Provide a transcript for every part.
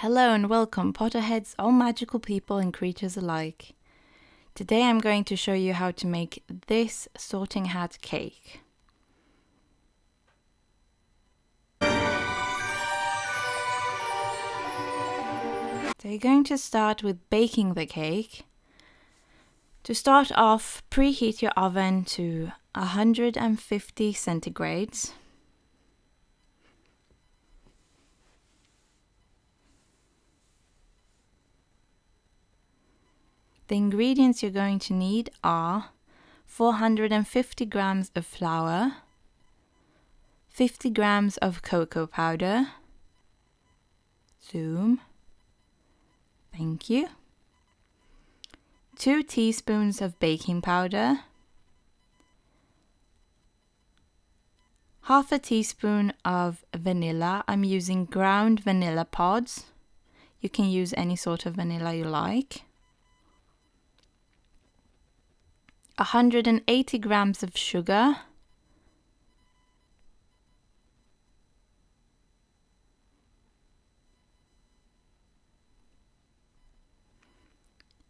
Hello and welcome, Potterheads, all magical people and creatures alike. Today I'm going to show you how to make this sorting hat cake. So you're going to start with baking the cake. To start off, preheat your oven to 150 centigrades. The ingredients you're going to need are 450 grams of flour, 50 grams of cocoa powder, zoom, thank you, 2 teaspoons of baking powder, half a teaspoon of vanilla. I'm using ground vanilla pods. You can use any sort of vanilla you like. 180 grams of sugar,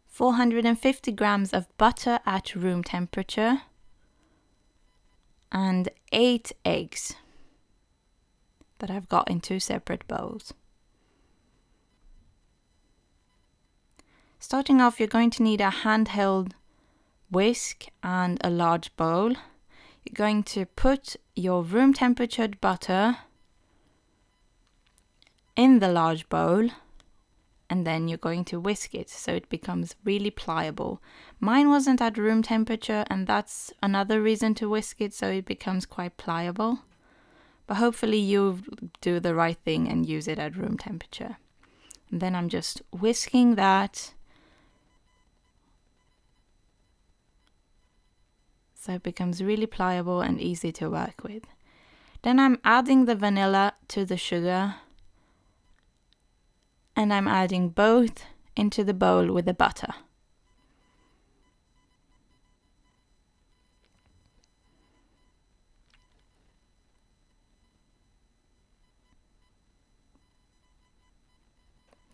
450 grams of butter at room temperature, and 8 eggs that I've got in 2 separate bowls. Starting off, you're going to need a handheld whisk and a large bowl. You're going to put your room temperatured butter in the large bowl, and then you're going to whisk it so it becomes really pliable. Mine wasn't at room temperature, and that's another reason to whisk it, so it becomes quite pliable. But hopefully you do the right thing and use it at room temperature. And then I'm just whisking that so it becomes really pliable and easy to work with. Then I'm adding the vanilla to the sugar, and I'm adding both into the bowl with the butter.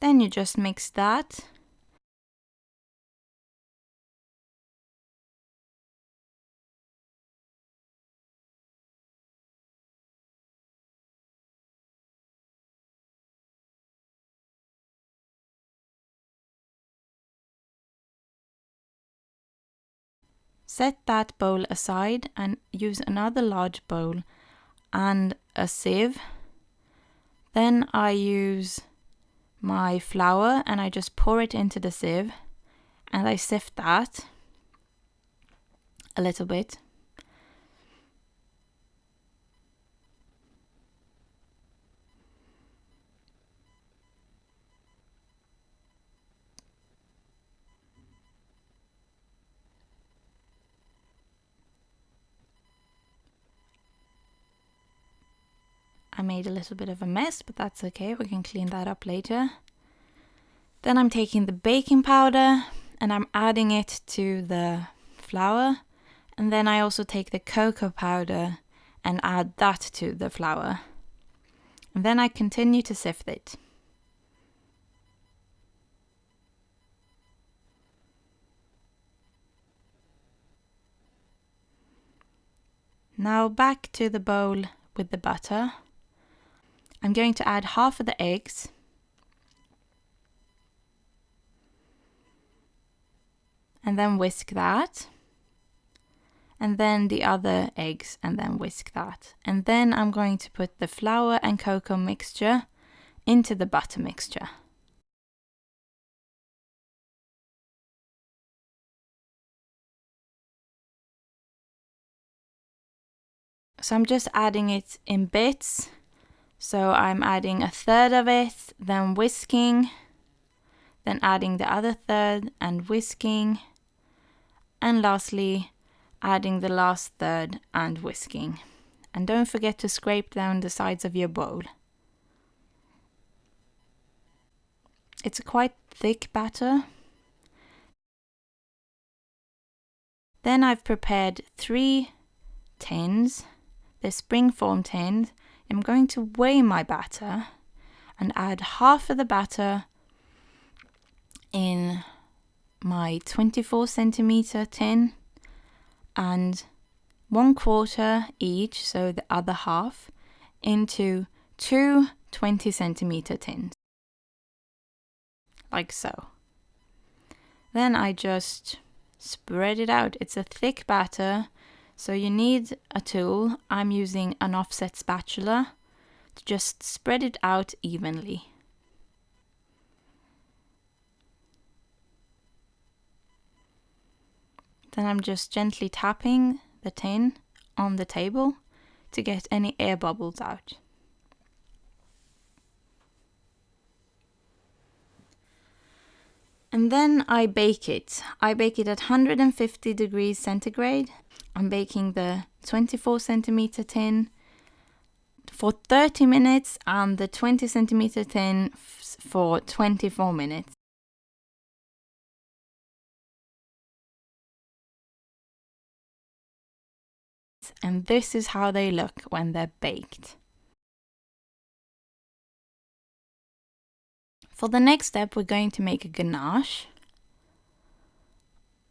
Then you just mix that. Set that bowl aside and use another large bowl and a sieve. Then I use my flour and I just pour it into the sieve and I sift that a little bit. I made a little bit of a mess, but that's okay, we can clean that up later. Then I'm taking the baking powder and I'm adding it to the flour, and then I also take the cocoa powder and add that to the flour. And then I continue to sift it. Now back to the bowl with the butter. I'm going to add half of the eggs. And then whisk that. And then the other eggs, and then whisk that. And then I'm going to put the flour and cocoa mixture into the butter mixture. So I'm just adding it in bits. So I'm adding a third of it, then whisking, then adding the other third and whisking, and lastly adding the last third and whisking. And don't forget to scrape down the sides of your bowl. It's a quite thick batter. Then I've prepared 3 tins, the springform tins. I'm going to weigh my batter. and add half of the batter in my 24 centimeter tin and 1/4 each, so the other half, into two 20 centimeter tins, like so. Then I just spread it out. It's a thick batter, so you need a tool. I'm using an offset spatula to just spread it out evenly. Then I'm just gently tapping the tin on the table to get any air bubbles out. And then I bake it. I bake it at 150 degrees centigrade. I'm baking the 24 centimeter tin for 30 minutes and the 20 centimeter tin for 24 minutes. And this is how they look when they're baked. For the next step, we're going to make a ganache.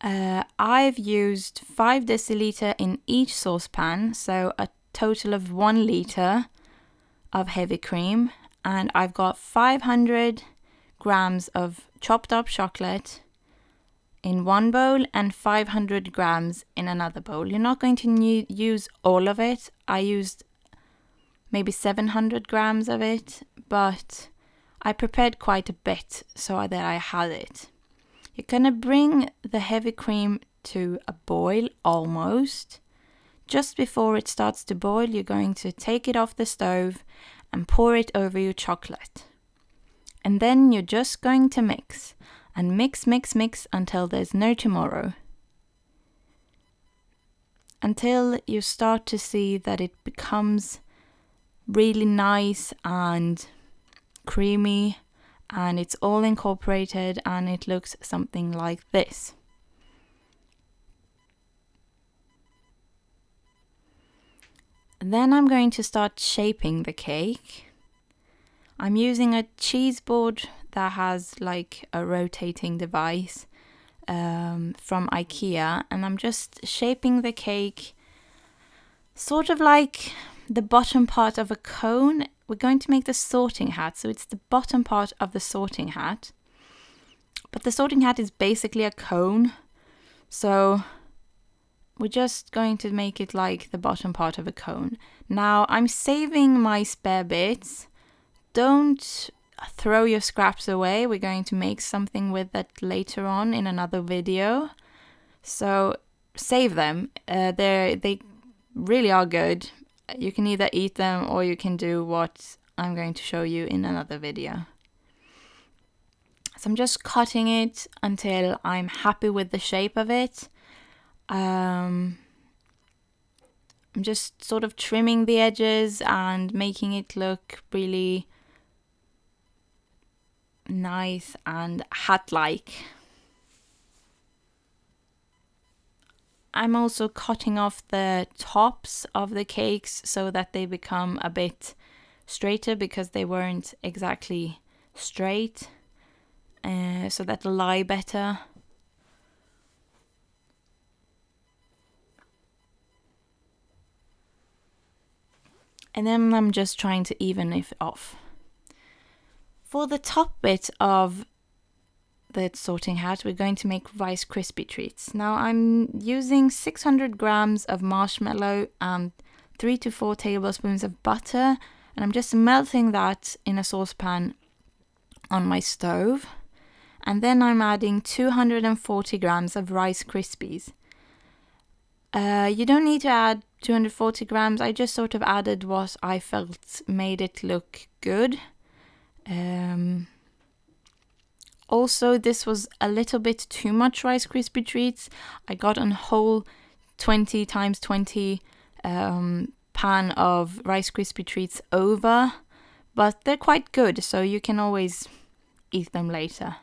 I've used 5 deciliter in each saucepan, so a total of 1 liter of heavy cream, and I've got 500 grams of chopped up chocolate in one bowl and 500 grams in another bowl. You're not going to use all of it. I used maybe 700 grams of it, but I prepared quite a bit so that I had it. You're gonna bring the heavy cream to a boil almost. Just before it starts to boil, you're going to take it off the stove and pour it over your chocolate. And then you're just going to mix and mix until there's no tomorrow. Until you start to see that it becomes really nice and creamy and it's all incorporated and it looks something like this. Then I'm going to start shaping the cake. I'm using a cheese board that has like a rotating device from IKEA, and I'm just shaping the cake sort of like the bottom part of a cone. We're going to make the sorting hat, so it's the bottom part of the sorting hat. But the sorting hat is basically a cone, so we're just going to make it like the bottom part of a cone. Now I'm saving my spare bits. Don't throw your scraps away. We're going to make something with that later on in another video. So save them. They really are good. You can either eat them or you can do what I'm going to show you in another video. So I'm just cutting it until I'm happy with the shape of it. I'm just sort of trimming the edges and making it look really nice and hat-like. I'm also cutting off the tops of the cakes so that they become a bit straighter because they weren't exactly straight, so that they'll lie better. And then I'm just trying to even it off. For the top bit of the sorting hat, we're going to make Rice Krispie treats. Now I'm using 600 grams of marshmallow and 3 to 4 tablespoons of butter, and I'm just melting that in a saucepan on my stove. And then I'm adding 240 grams of Rice Krispies. You don't need to add 240 grams. I just sort of added what I felt made it look good. Also, this was a little bit too much Rice Krispie treats. I got a whole 20 times 20 pan of Rice Krispie treats over, but they're quite good, so you can always eat them later.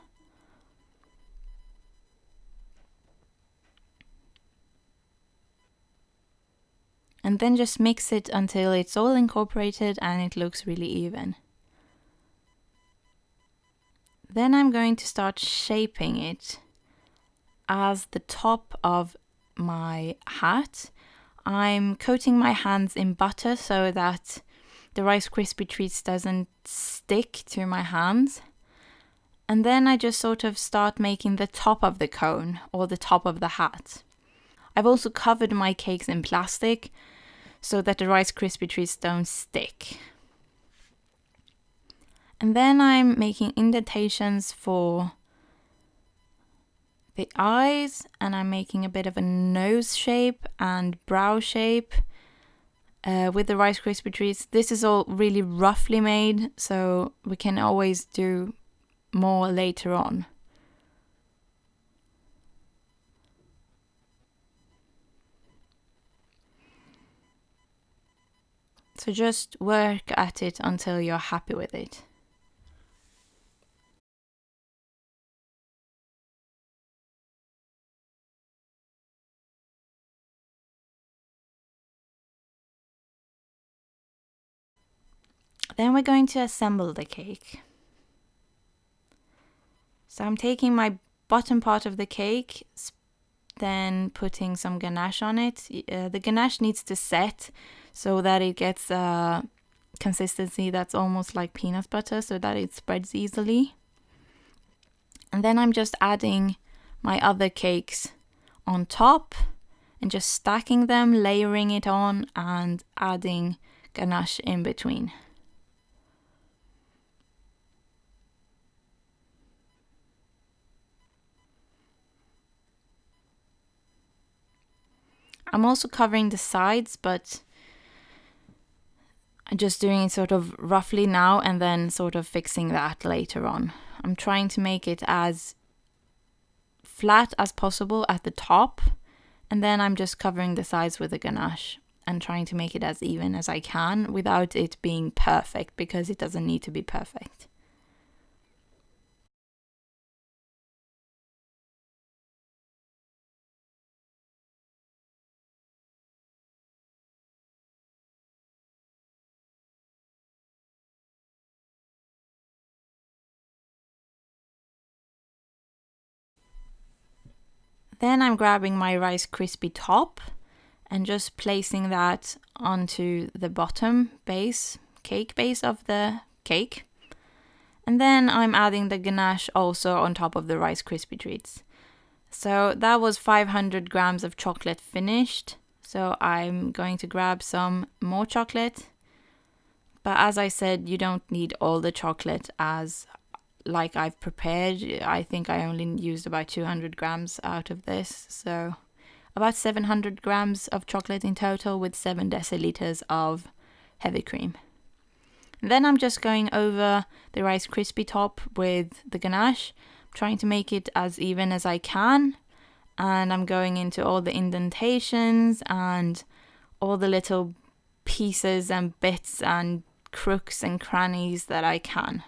And then just mix it until it's all incorporated and it looks really even. Then I'm going to start shaping it as the top of my hat. I'm coating my hands in butter so that the Rice Krispie treats doesn't stick to my hands. And then I just sort of start making the top of the cone or the top of the hat. I've also covered my cakes in plastic so that the Rice Krispie treats don't stick. And then I'm making indentations for the eyes, and I'm making a bit of a nose shape and brow shape with the Rice Krispie treats. This is all really roughly made, so we can always do more later on. So just work at it until you're happy with it. Then we're going to assemble the cake. So I'm taking my bottom part of the cake, then putting some ganache on it. The ganache needs to set so that it gets a consistency that's almost like peanut butter so that it spreads easily. And then I'm just adding my other cakes on top and just stacking them, layering it on and adding ganache in between. I'm also covering the sides, but I'm just doing it sort of roughly now and then sort of fixing that later on. I'm trying to make it as flat as possible at the top, and then I'm just covering the sides with the ganache and trying to make it as even as I can without it being perfect, because it doesn't need to be perfect. Then I'm grabbing my Rice Krispie top and just placing that onto the bottom base, cake base of the cake. And then I'm adding the ganache also on top of the Rice Krispie treats. So that was 500 grams of chocolate finished. So I'm going to grab some more chocolate. But as I said, you don't need all the chocolate as like I've prepared. I think I only used about 200 grams out of this. So about 700 grams of chocolate in total with 7 deciliters of heavy cream. And then I'm just going over the Rice Krispie top with the ganache, trying to make it as even as I can. And I'm going into all the indentations and all the little pieces and bits and crooks and crannies that I can.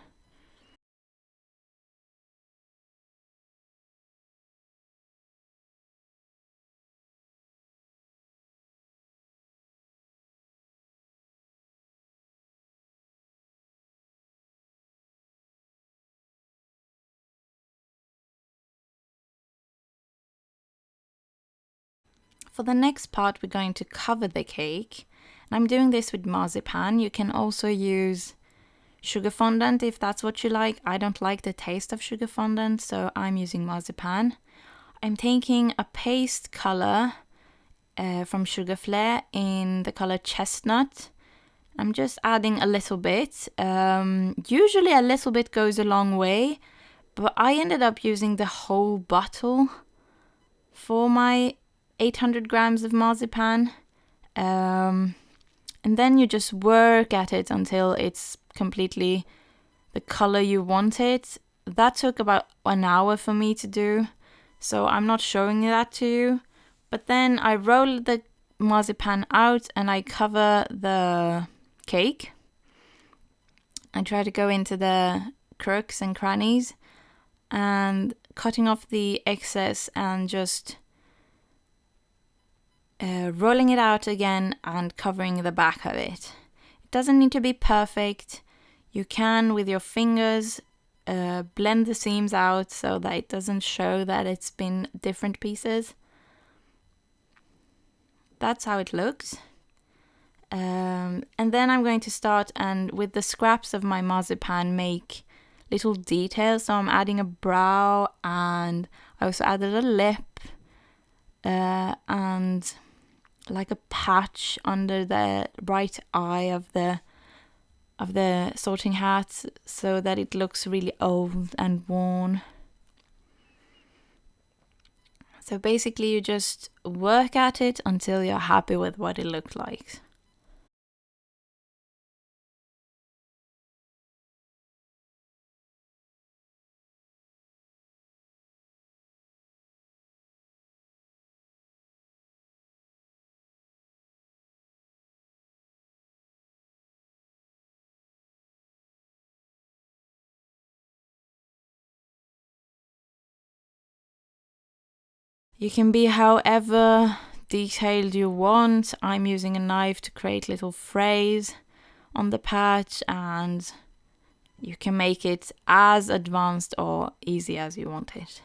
For the next part, we're going to cover the cake. And I'm doing this with marzipan. You can also use sugar fondant if that's what you like. I don't like the taste of sugar fondant, so I'm using marzipan. I'm taking a paste color from Sugar Flare in the color chestnut. I'm just adding a little bit. Usually a little bit goes a long way, but I ended up using the whole bottle for my 800 grams of marzipan. And then you just work at it until it's completely the color you want it. That took about an hour for me to do, so I'm not showing that to you. But then I roll the marzipan out and I cover the cake. I try to go into the crooks and crannies and cutting off the excess and just rolling it out again and covering the back of it. It doesn't need to be perfect. You can, with your fingers, blend the seams out so that it doesn't show that it's been different pieces. That's how it looks. And then I'm going to start and with the scraps of my marzipan make little details. So I'm adding a brow, and I also added a lip and like a patch under the right eye of the sorting hat so that it looks really old and worn. So basically you just work at it until you're happy with what it looks like. You can be however detailed you want. I'm using a knife to create little frays on the patch, and you can make it as advanced or easy as you want it.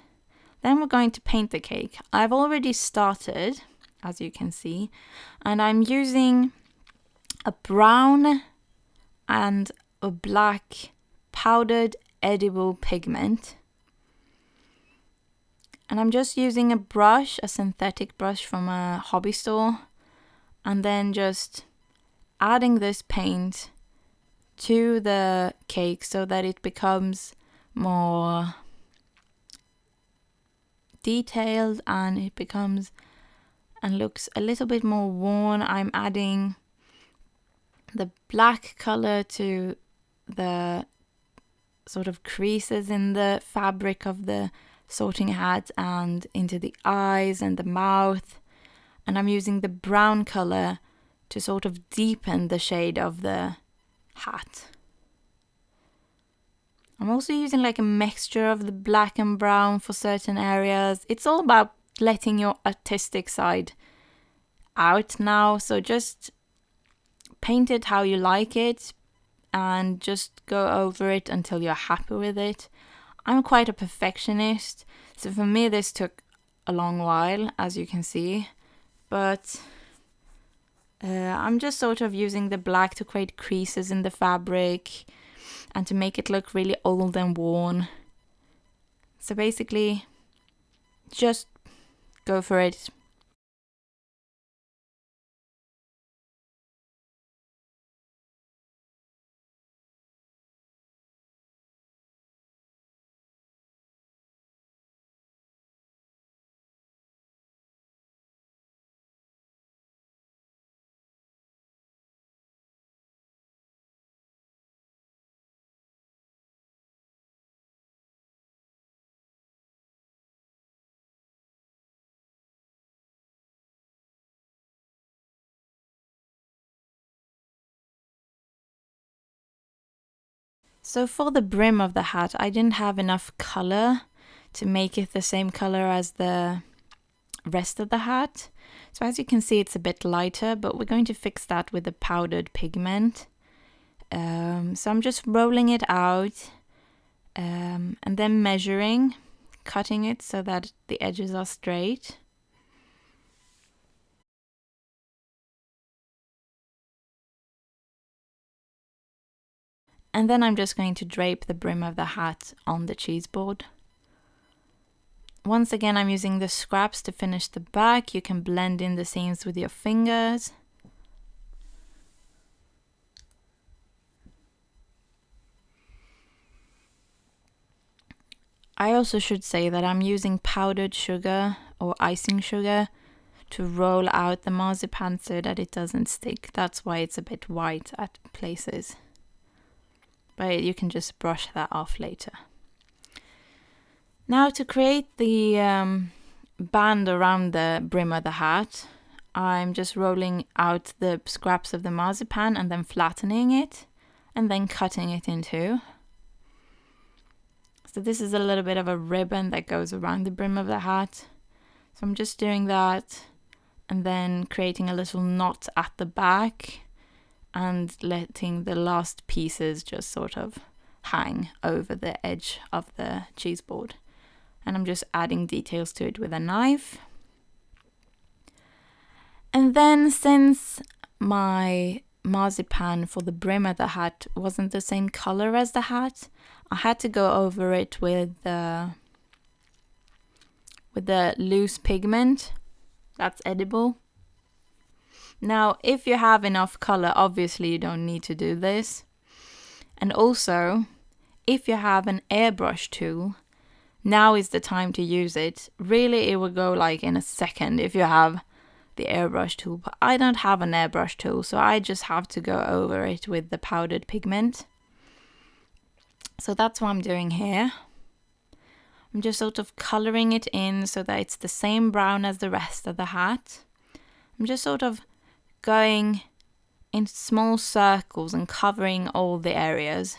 Then we're going to paint the cake. I've already started, as you can see, and I'm using a brown and a black powdered edible pigment. And I'm just using a brush, a synthetic brush from a hobby store, and then just adding this paint to the cake so that it becomes more detailed and it becomes and looks a little bit more worn. I'm adding the black color to the sort of creases in the fabric of the sorting hat and into the eyes and the mouth, and I'm using the brown color to sort of deepen the shade of the hat. I'm also using like a mixture of the black and brown for certain areas. It's all about letting your artistic side out now, so just paint it how you like it and just go over it until you're happy with it. I'm quite a perfectionist, so for me this took a long while, as you can see, but I'm just sort of using the black to create creases in the fabric and to make it look really old and worn. So basically, just go for it. So for the brim of the hat, I didn't have enough color to make it the same color as the rest of the hat. So as you can see, it's a bit lighter, but we're going to fix that with the powdered pigment. So I'm just rolling it out and then measuring, cutting it so that the edges are straight. And then I'm just going to drape the brim of the hat on the cheese board. Once again, I'm using the scraps to finish the back. You can blend in the seams with your fingers. I also should say that I'm using powdered sugar or icing sugar to roll out the marzipan so that it doesn't stick. That's why it's a bit white at places. But you can just brush that off later. Now to create the band around the brim of the hat, I'm just rolling out the scraps of the marzipan and then flattening it and then cutting it in two. So this is a little bit of a ribbon that goes around the brim of the hat. So I'm just doing that and then creating a little knot at the back and letting the last pieces just sort of hang over the edge of the cheese board. And I'm just adding details to it with a knife. And then, since my marzipan for the brim of the hat wasn't the same color as the hat, I had to go over it with the loose pigment that's edible. Now, if you have enough color, obviously you don't need to do this. And also, if you have an airbrush tool, now is the time to use it. Really, it will go like in a second if you have the airbrush tool, but I don't have an airbrush tool, so I just have to go over it with the powdered pigment. So that's what I'm doing here. I'm just sort of coloring it in so that it's the same brown as the rest of the hat. I'm just sort of going in small circles and covering all the areas.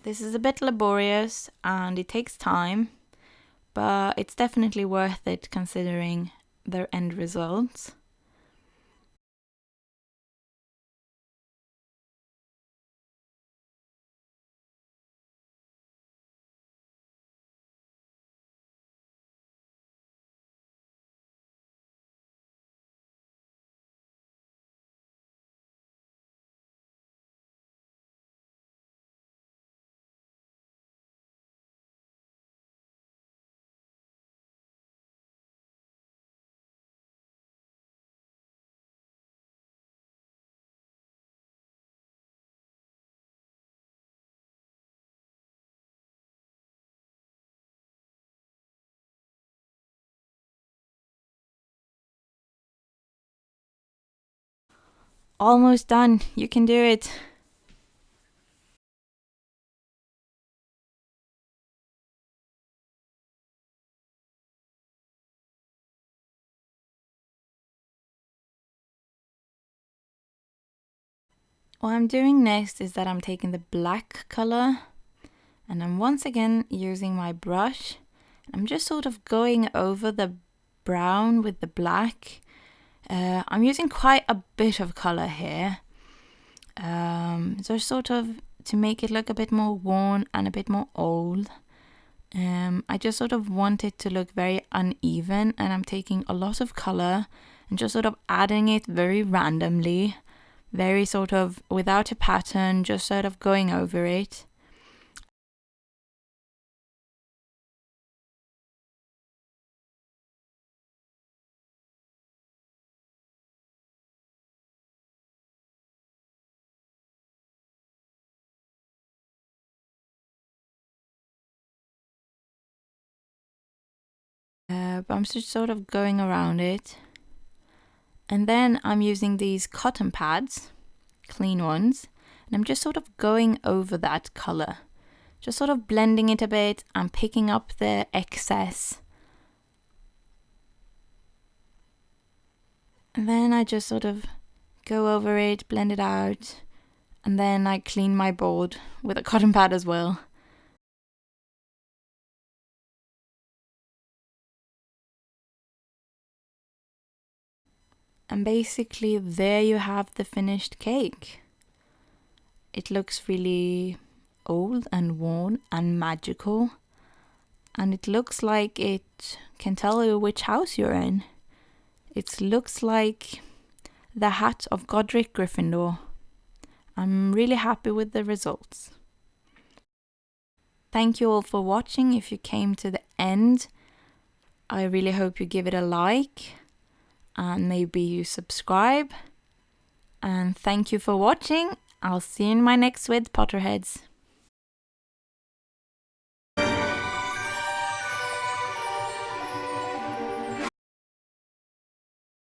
This is a bit laborious and it takes time, but it's definitely worth it considering their end results. Almost done. You can do it. What I'm doing next is that I'm taking the black color and I'm once again using my brush. I'm just sort of going over the brown with the black. I'm using quite a bit of color here. So sort of to make it look a bit more worn and a bit more old. I just sort of want it to look very uneven, and I'm taking a lot of color and just sort of adding it very randomly, very sort of without a pattern, just sort of going over it. But I'm just sort of going around it. And then I'm using these cotton pads, clean ones, and I'm just sort of going over that color. Just sort of blending it a bit and picking up the excess. And then I just sort of go over it, blend it out, and then I clean my board with a cotton pad as well. And basically there you have the finished cake. It looks really old and worn and magical. And it looks like it can tell you which house you're in. It looks like the hat of Godric Gryffindor. I'm really happy with the results. Thank you all for watching. If you came to the end, I really hope you give it a like and maybe you subscribe. And thank you for watching. I'll see you in my next with Potterheads.